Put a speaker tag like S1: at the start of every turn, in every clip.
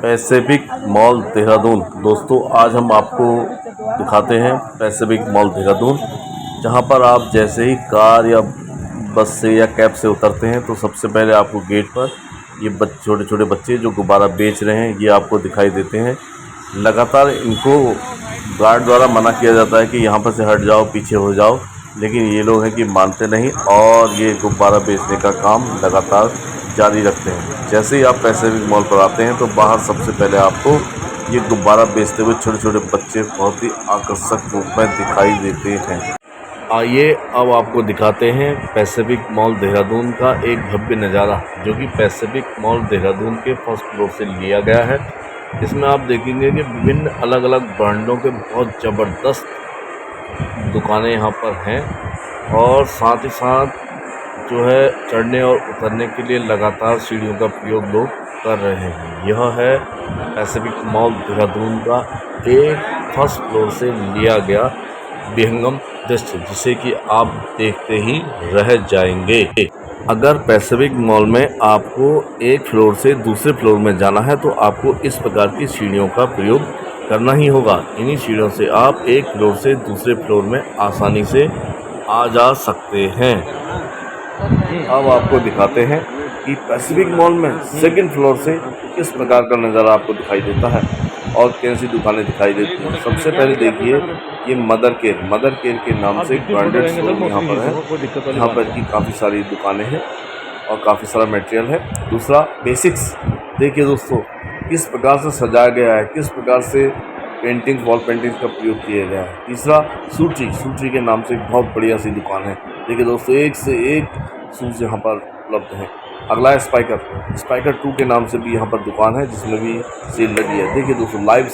S1: Pacific mall Dehradun. दोस्तों आज हम आपको दिखाते हैं पैसिफिक मॉल देहरादून, जहां पर आप जैसे ही कार या बस से या कैब से उतरते हैं तो सबसे पहले आपको गेट पर ये छोटे छोटे बच्चे जो गुब्बारा बेच रहे हैं ये आपको दिखाई देते हैं। लगातार इनको गार्ड द्वारा मना किया जाता है कि यहाँ पर से हट जाओ, पीछे हो जाओ, लेकिन ये लोग हैं कि मानते नहीं और ये गुब्बारा बेचने का काम लगातार जारी रखते हैं। जैसे ही आप पैसिफिक मॉल पर आते हैं तो बाहर सबसे पहले आपको ये गुब्बारा बेचते हुए छोटे छोटे बच्चे बहुत ही आकर्षक रूप में दिखाई देते हैं। आइए अब आपको दिखाते हैं पैसिफिक मॉल देहरादून का एक भव्य नज़ारा, जो कि पैसिफिक मॉल देहरादून के फर्स्ट फ्लोर से लिया गया है। इसमें आप देखेंगे कि विभिन्न अलग अलग ब्रांडों के बहुत ज़बरदस्त दुकानें यहाँ पर हैं और साथ ही साथ जो है चढ़ने और उतरने के लिए लगातार सीढ़ियों का प्रयोग लोग कर रहे हैं। यह है पैसिफिक मॉल देहरादून का एक फर्स्ट फ्लोर से लिया गया विहंगम दृश्य, जिसे कि आप देखते ही रह जाएंगे। अगर पैसिफिक मॉल में आपको एक फ्लोर से दूसरे फ्लोर में जाना है तो आपको इस प्रकार की सीढ़ियों का प्रयोग करना ही होगा। इन्हीं सीढ़ियों से आप एक फ्लोर से दूसरे फ्लोर में आसानी से आ जा सकते हैं। अब आपको दिखाते हैं कि पैसिफिक मॉल में सेकंड फ्लोर से किस प्रकार का नज़ारा आपको दिखाई देता है और कैसी दुकानें दिखाई देती हैं। सबसे पहले देखिए ये मदर केयर के नाम से एक ब्रांडेड स्टोर यहाँ पर है। यहाँ पर की काफ़ी सारी दुकानें हैं और काफ़ी सारा मटेरियल है। दूसरा बेसिक्स, देखिए दोस्तों किस प्रकार से सजाया गया है, किस प्रकार से पेंटिंग वॉल पेंटिंग्स का प्रयोग किया गया है। तीसरा सूट्री के नाम से एक बहुत बढ़िया सी दुकान है। देखिए दोस्तों एक से एक शूज़ यहाँ पर उपलब्ध है। अगला है स्पाइकर 2 के नाम से भी यहाँ पर दुकान है, जिसमें भी सेल लगी है। देखिए दोस्तों लाइफ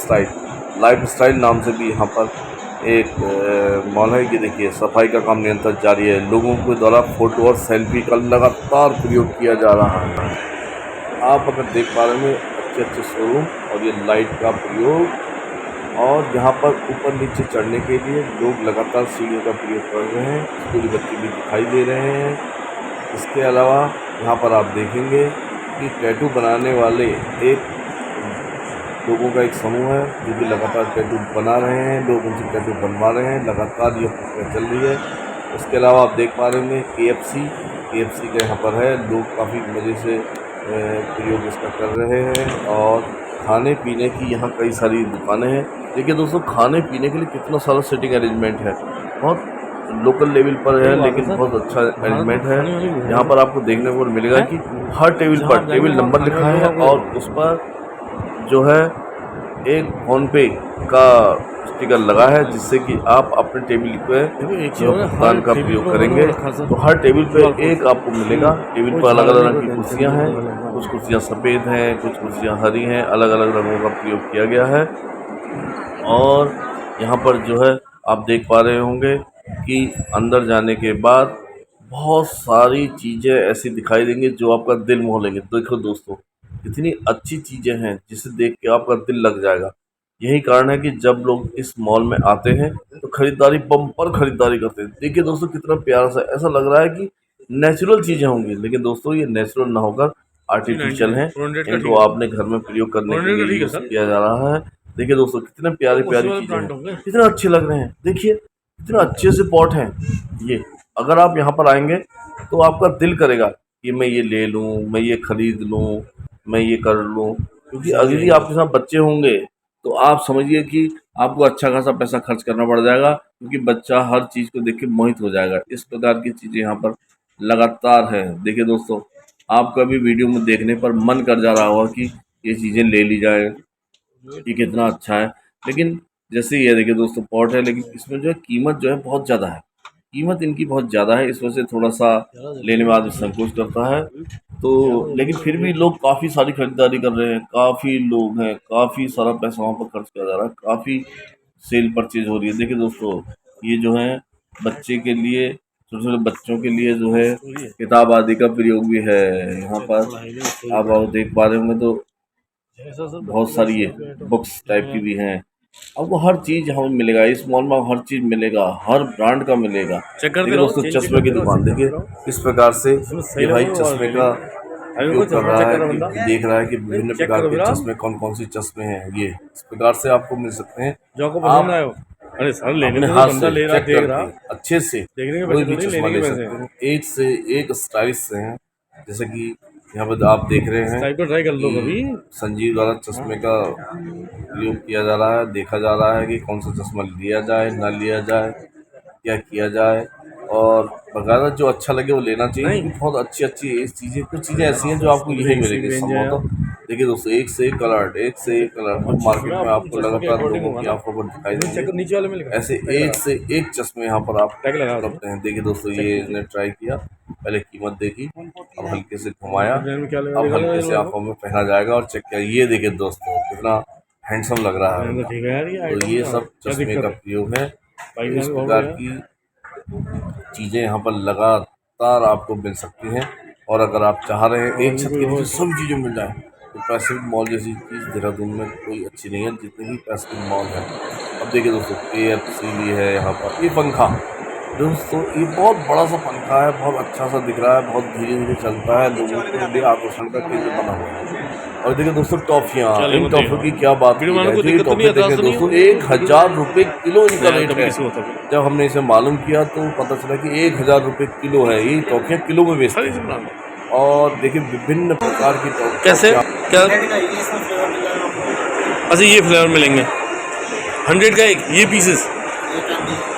S1: स्टाइल नाम से भी यहाँ पर एक मॉल है। ये देखिए सफाई का काम निरंतर जारी है। लोगों के द्वारा फ़ोटो और सेल्फी का लगातार प्रयोग किया जा रहा है। आप अगर देख पा रहे हैं अच्छे शोरूम और ये लाइट का प्रयोग, और यहाँ पर ऊपर नीचे चढ़ने के लिए लोग लगातार सीढ़ियों का प्रयोग कर रहे हैं। स्कूली बच्चे भी दिखाई दे रहे हैं। इसके अलावा यहाँ पर आप देखेंगे कि टैटू बनाने वाले लोगों का एक समूह है जो कि लगातार टैटू बना रहे हैं। लोग उनसे टैटू बनवा रहे हैं, लगातार ये प्रक्रिया चल रही है। उसके अलावा आप देख पा रहे हैं KFC का यहाँ पर है। लोग काफ़ी मज़े से प्रयोग इसका कर रहे हैं और खाने पीने की यहाँ कई सारी दुकानें हैं। देखिए दोस्तों खाने पीने के लिए कितना सारा सीटिंग अरेंजमेंट है, बहुत लोकल लेवल पर है लेकिन बहुत अच्छा अरेंजमेंट है। यहाँ पर आपको देखने को मिलेगा कि हर टेबल पर टेबल नंबर लिखा है और उस पर जो है एक फ़ोनपे का स्टिकर लगा है, जिससे कि आप अपने टेबल पे भुगतान का प्रयोग करेंगे तो हर टेबल पे एक आपको मिलेगा। टेबल पर अलग अलग रंग की कुर्सियाँ हैं, कुछ कुर्सियाँ सफ़ेद हैं, कुछ कुर्सियाँ हरी हैं, अलग अलग रंगों का प्रयोग किया गया है। और यहाँ पर जो है आप देख पा रहे होंगे कि अंदर जाने के बाद बहुत सारी चीज़ें ऐसी दिखाई देंगी जो आपका दिल मोह लेंगे। देखो दोस्तों इतनी अच्छी चीज़ें हैं जिसे देख के आपका दिल लग जाएगा। यही कारण है कि जब लोग इस मॉल में आते हैं तो खरीदारी बम्पर खरीदारी करते हैं। देखिए दोस्तों कितना प्यारा सा ऐसा लग रहा है कि नेचुरल चीज़ें होंगी, लेकिन दोस्तों ये नेचुरल ना होकर आर्टिफिशियल हैं। इनको आपने घर में प्रयोग करने के लिए यूज़ किया जा रहा है। देखिए दोस्तों कितने प्यारी चीज़ें हैं, कितने अच्छे लग रहे हैं। देखिए कितने अच्छे से पॉट हैं ये। अगर आप यहाँ पर आएंगे तो आपका दिल करेगा कि मैं ये ले लूँ, मैं ये ख़रीद लूँ, मैं ये कर लूँ। क्योंकि अगर ही आपके साथ बच्चे होंगे तो आप समझिए कि आपको अच्छा खासा पैसा खर्च करना पड़ जाएगा, क्योंकि बच्चा हर चीज़ को देख के मोहित हो जाएगा। इस प्रकार की चीज़ें यहाँ पर लगातार है। देखिए दोस्तों आपका भी वीडियो में देखने पर मन कर जा रहा होगा कि ये चीज़ें ले ली जाए, ये कितना अच्छा है। लेकिन जैसे ये देखिए दोस्तों पॉट है, लेकिन इसमें जो है कीमत जो है बहुत ज़्यादा है। कीमत इनकी बहुत ज़्यादा है, इस वजह से थोड़ा सा लेने में आदमी संकोच करता है। तो लेकिन फिर भी लोग काफ़ी सारी खरीदारी कर रहे हैं, काफ़ी लोग हैं, काफ़ी सारा पैसा वहाँ पर खर्च किया जा रहा है, काफ़ी सेल परचेज हो रही है। देखिए दोस्तों ये जो है बच्चे के लिए, छोटे छोटे बच्चों के लिए जो है किताब आदि का प्रयोग भी है। यहाँ पर आप देख पा रहे होंगे तो बहुत सारी ये बुक्स टाइप की भी हैं। आपको हर चीज़ हमें मिलेगा इस मॉल में, हर चीज़ मिलेगा, हर ब्रांड का मिलेगा। देखिए दोस्तों चश्मे की दुकान देखिए इस प्रकार से ये भाई चश्मे का उपयोग कर रहा है कि देख रहा है कि विभिन्न प्रकार के चश्मे कौन कौन से चश्मे हैं। ये इस प्रकार से आपको मिल सकते हैं। आप
S2: अरे सर लेने
S1: अपने
S2: तो
S1: हाथ
S2: बंदा
S1: से
S2: ले रहा
S1: चेक
S2: देख रहा,
S1: करके अच्छे से
S2: देखने के
S1: कोई
S2: पैसे
S1: भी
S2: तो नहीं,
S1: चश्मा
S2: लेने के
S1: ले
S2: पैसे
S1: सकते हैं। एक से एक स्टाइलिश से हैं, जैसे कि यहाँ पर आप देख रहे हैं
S2: टाइप तो ट्राई कर लो कभी।
S1: कि संजीव द्वारा चश्मे का प्रयोग किया जा रहा है। देखा जा रहा है कि कौन सा चश्मा लिया जाए ना लिया जाए, क्या किया जाए, और बकायदा जो अच्छा लगे वो लेना चाहिए,
S2: नहीं
S1: क्योंकि बहुत अच्छी अच्छी चीज़ें, कुछ चीज़ें ऐसी हैं जो आपको यही मिलेगी
S2: रेंज है यार,
S1: संभवतः। देखिए दोस्तों, एक से एक कलर, एक से एक कलर जो मार्केट में आपको
S2: चश्मे के
S1: लगातार
S2: अकॉर्डिंग
S1: लोगों
S2: होगा
S1: की
S2: ना।
S1: आंखों पर दिखाई
S2: नीचे
S1: देंगे,
S2: नीचे वाले में लिखा
S1: ऐसे
S2: टैग
S1: एक
S2: लगा,
S1: से एक चश्मे यहाँ पर आप
S2: टैग लगा
S1: उपलब्ध हैं। देखिए दोस्तों,
S2: चेक
S1: ये
S2: कीजिए।
S1: इसने ट्राई किया, पहले कीमत देखी, अब हल्के से घुमाया,
S2: ब्रांड में क्या
S1: अब हल्के से
S2: लगा,
S1: आंखों में पहना जाएगा और चेक किया। ये देखिए दोस्तों, कितना हैंडसम लग रहा है
S2: ब्रांड तो
S1: बंदा।
S2: ठीक है यार, ये
S1: तो
S2: आइटम
S1: ये
S2: क्या
S1: सब
S2: क्या
S1: चश्मे
S2: दिक्कत
S1: का
S2: है,
S1: प्रयोग है।
S2: बाइक
S1: तो इस
S2: में बहुत
S1: प्रकार
S2: बढ़िया।
S1: की चीज़ें यहाँ पर लगातार आपको मिल सकती हैं। और अगर आप चाह रहे हैं एक छत के नीचे सभी चीज़ें मिल जाए, तो पैसिफिक मॉल जैसी चीज़ देहरादून में कोई अच्छी नहीं है, जितने भी पैसिफिक मॉल हैं। अब देखिए दोस्तों, KFC भी है यहाँ पर। ये पंखा दोस्तों, ये बहुत बड़ा सा पंखा है, बहुत अच्छा सा दिख रहा है, बहुत धीरे धीरे चलता है, लोगों के लिए आकर्षण का केंद्र बना हुआ है। और देखिए दोस्तों, टॉफियाँ,
S2: चले
S1: इन
S2: मत
S1: टॉफियों
S2: देखो,
S1: की क्या बात
S2: वीडियो
S1: की
S2: बनाने
S1: जाए।
S2: को
S1: जो ये
S2: दिक्कत तो नहीं
S1: टॉफी
S2: आता,
S1: देखें
S2: तो नहीं
S1: दोस्तों,
S2: है
S1: 1000 रुपये किलो इनका
S2: यार,
S1: रेट
S2: कभी
S1: है।
S2: किसी होता है
S1: जब हमने इसे मालूम किया तो पता चला कि 1000 रुपये किलो है। ये टॉफियाँ किलो में बेचते
S2: से बना
S1: हैं।
S2: लो।
S1: और देखिए विभिन्न प्रकार की
S2: कैसे
S1: टॉफियाँ।
S2: क्या, अच्छा ये फ्लेवर मिलेंगे 100 का एक, ये पीसेस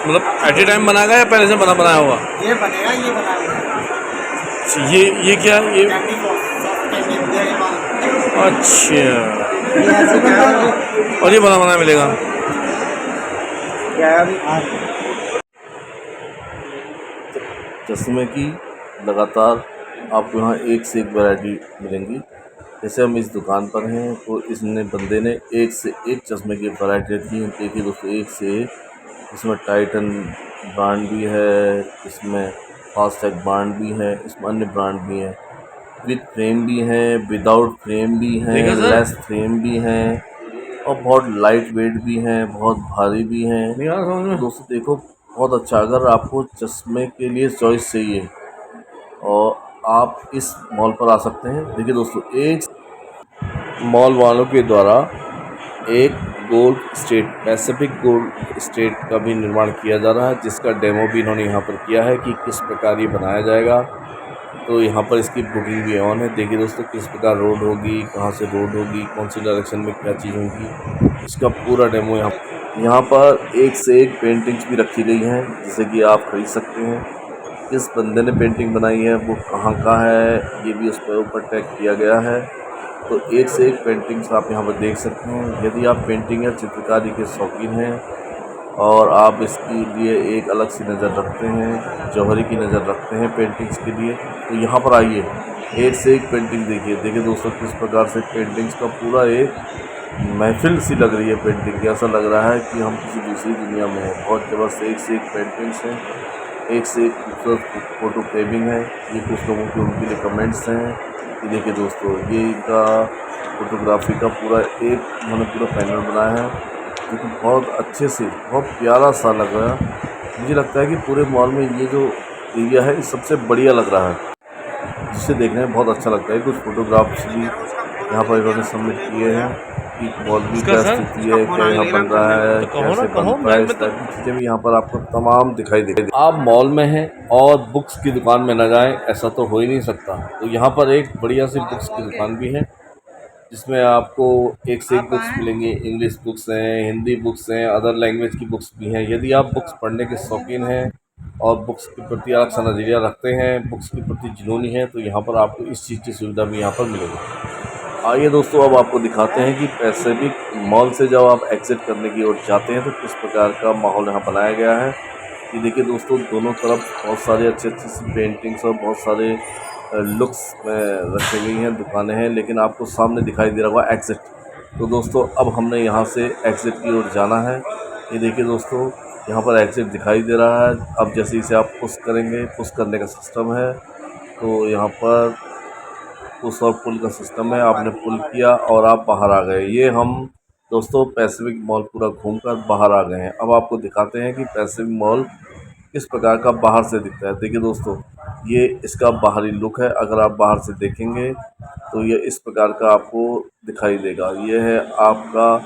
S2: मतलब एट ए टाइम बनाएगा या पहले से बना बनाया होगा?
S3: ये बनेगा, ये बना हुआ
S2: अच्छा, ये क्या ये,
S3: candy soft candy dairy milk.
S2: अच्छा,
S3: ये ऐसे बनता है।
S2: और ये बना बनाया मिलेगा।
S3: क्या है अभी?
S1: चश्मे की लगातार आपको यहाँ एक से एक वैरायटी मिलेंगी। जैसे हम इस दुकान पर हैं तो इसने बंदे ने एक से एक चश्मे की वैरायटी रखी है। देखिए दोस्तों, एक से एक, इसमें टाइटन ब्रांड भी है, इसमें फास्टैग ब्रांड भी है, इसमें अन्य ब्रांड भी हैं, विद फ्रेम भी हैं, विदाउट फ्रेम भी हैं,
S2: देखा सर,
S1: लेस फ्रेम भी हैं, और बहुत लाइट वेट भी हैं, बहुत भारी भी हैं।
S2: नहीं आ रहा समझ में।
S1: दोस्तों देखो, बहुत अच्छा। अगर आपको चश्मे के लिए चॉइस चाहिए और आप इस मॉल पर आ सकते हैं। देखिए दोस्तों, एक मॉल वालों के द्वारा एक gold state, Pacific gold state का भी निर्माण किया जा रहा है, जिसका डेमो भी इन्होंने यहाँ पर किया है कि किस प्रकार ये बनाया जाएगा। तो यहाँ पर इसकी बुकिंग भी ऑन है। देखिए दोस्तों, किस प्रकार रोड होगी, कहाँ से रोड होगी, कौन सी डायरेक्शन में क्या चीज़ होगी, इसका पूरा डेमो यहाँ पर एक से एक पेंटिंग्स भी रखी गई हैं, जिसे कि आप खरीद सकते हैं। किस बंदे ने पेंटिंग बनाई है, वो कहाँ का है, ये भी उस पर ऊपर टैग किया गया है। तो एक से एक पेंटिंग्स आप यहाँ पर देख सकते हैं। यदि आप पेंटिंग या चित्रकारी के शौकीन हैं और आप इसके लिए एक अलग सी नज़र रखते हैं, जौहरी की नज़र रखते हैं पेंटिंग्स के लिए, तो यहाँ पर आइए, एक से एक पेंटिंग देखिए। देखिए दोस्तों, किस प्रकार से पेंटिंग्स का पूरा एक महफिल सी लग रही है पेंटिंग की। ऐसा लग रहा है कि हम किसी दूसरी दुनिया में हैं। बहुत ज़बरदस्त एक से एक पेंटिंग्स हैं, एक से एक खूबसूरत फ़ोटो फ्रेमिंग है। ये कुछ लोगों के उनके लिए कमेंट्स हैं। ये देखिए दोस्तों, ये इनका फ़ोटोग्राफी का पूरा एक उन्होंने पूरा पैनल बनाया है, जो कि बहुत अच्छे से, बहुत प्यारा सा लग रहा है। मुझे लगता है कि पूरे मॉल में ये जो एरिया है, ये सबसे बढ़िया लग रहा है, जिसे देखने में बहुत अच्छा लगता है। कुछ फ़ोटोग्राफ्स भी यहाँ पर इन्होंने सबमिट किए हैं कि मॉल की क्या स्थिति है, क्या यहाँ बन रहा है, कैसे बन रहा है, इस टाइप की चीज़ें भी यहाँ पर आपको तमाम दिखाई देगी। आप मॉल में हैं और बुक्स की दुकान में न जाएं, ऐसा तो हो ही नहीं सकता। तो यहाँ पर एक बढ़िया सी बुक्स की दुकान भी है, जिसमें आपको एक से एक बुक्स मिलेंगी। इंग्लिश बुक्स हैं, हिंदी बुक्स हैं, अदर लैंग्वेज की बुक्स भी हैं। यदि आप बुक्स पढ़ने के शौकीन हैं और बुक्स के प्रति अलग सा नज़रिया रखते हैं, बुक्स के प्रति जुनूनी है, तो यहाँ पर आपको इस चीज़ की सुविधा भी यहाँ पर मिलेगी। आइए दोस्तों, अब आपको दिखाते हैं कि पैसिफिक मॉल से जब आप एग्ज़िट करने की ओर जाते हैं तो किस प्रकार का माहौल यहाँ बनाया गया है। ये देखिए दोस्तों, दोनों तरफ बहुत सारे अच्छी अच्छी सी पेंटिंग्स और बहुत सारे लुक्स में रखी गई हैं, दुकानें हैं, लेकिन आपको सामने दिखाई दे रहा होगा एग्ज़िट। तो दोस्तों, अब हमने यहाँ से एग्ज़िट की ओर जाना है। ये देखिए दोस्तों, यहाँ पर एग्ज़िट दिखाई दे रहा है। अब जैसे इसे आप पुश करेंगे, पुश करने का सिस्टम है, तो यहाँ पर पुश और पुल का सिस्टम है। आपने पुल किया और आप बाहर आ गए। ये हम दोस्तों पैसिफिक मॉल पूरा घूमकर बाहर आ गए हैं। अब आपको दिखाते हैं कि पैसिफिक मॉल किस प्रकार का बाहर से दिखता है। देखिए दोस्तों, ये इसका बाहरी लुक है। अगर आप बाहर से देखेंगे तो ये इस प्रकार का आपको दिखाई देगा। ये है आपका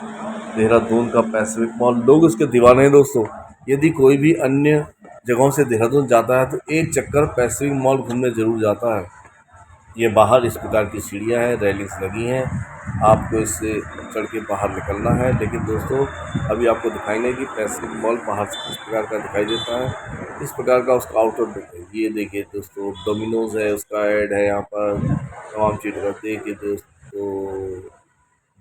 S1: देहरादून का पैसिफिक मॉल। लोग इसके दीवाने हैं दोस्तों। यदि कोई भी अन्य जगहों से देहरादून जाता है तो एक चक्कर पैसिफिक मॉल घूमने ज़रूर जाता है। ये बाहर इस प्रकार की सीढ़ियाँ हैं, रेलिंग्स लगी हैं, आपको इससे चढ़ के बाहर निकलना है। लेकिन दोस्तों अभी आपको दिखाएंगे कि पैसिफिक मॉल बाहर से किस प्रकार का दिखाई देता है। इस प्रकार का उसका आउटर लुक है। ये देखिए दोस्तों, डोमिनोज़ है, उसका ऐड है यहाँ पर, तमाम चीज़ों का। देखिए दोस्तों,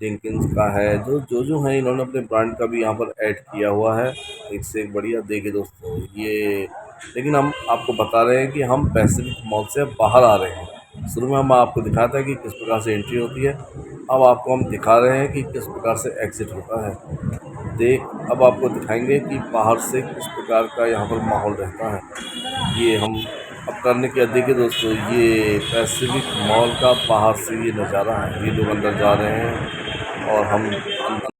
S1: डिंकिंस का है, जो है इन्होंने अपने ब्रांड का भी यहाँ पर ऐड किया हुआ है, एक से एक बढ़िया। देखिए दोस्तों ये, लेकिन हम आपको बता रहे हैं कि हम पैसिफिक मॉल से बाहर आ रहे हैं। शुरू में हम आपको दिखाता है कि किस प्रकार से एंट्री होती है, अब आपको हम दिखा रहे हैं कि किस प्रकार से एग्ज़िट होता है। अब आपको दिखाएंगे कि बाहर से किस प्रकार का यहाँ पर माहौल रहता है। ये हम अब करने के बाद देखिए दोस्तों, ये पैसिफिक मॉल का बाहर से ये नज़ारा है। ये लोग अंदर जा रहे हैं और हम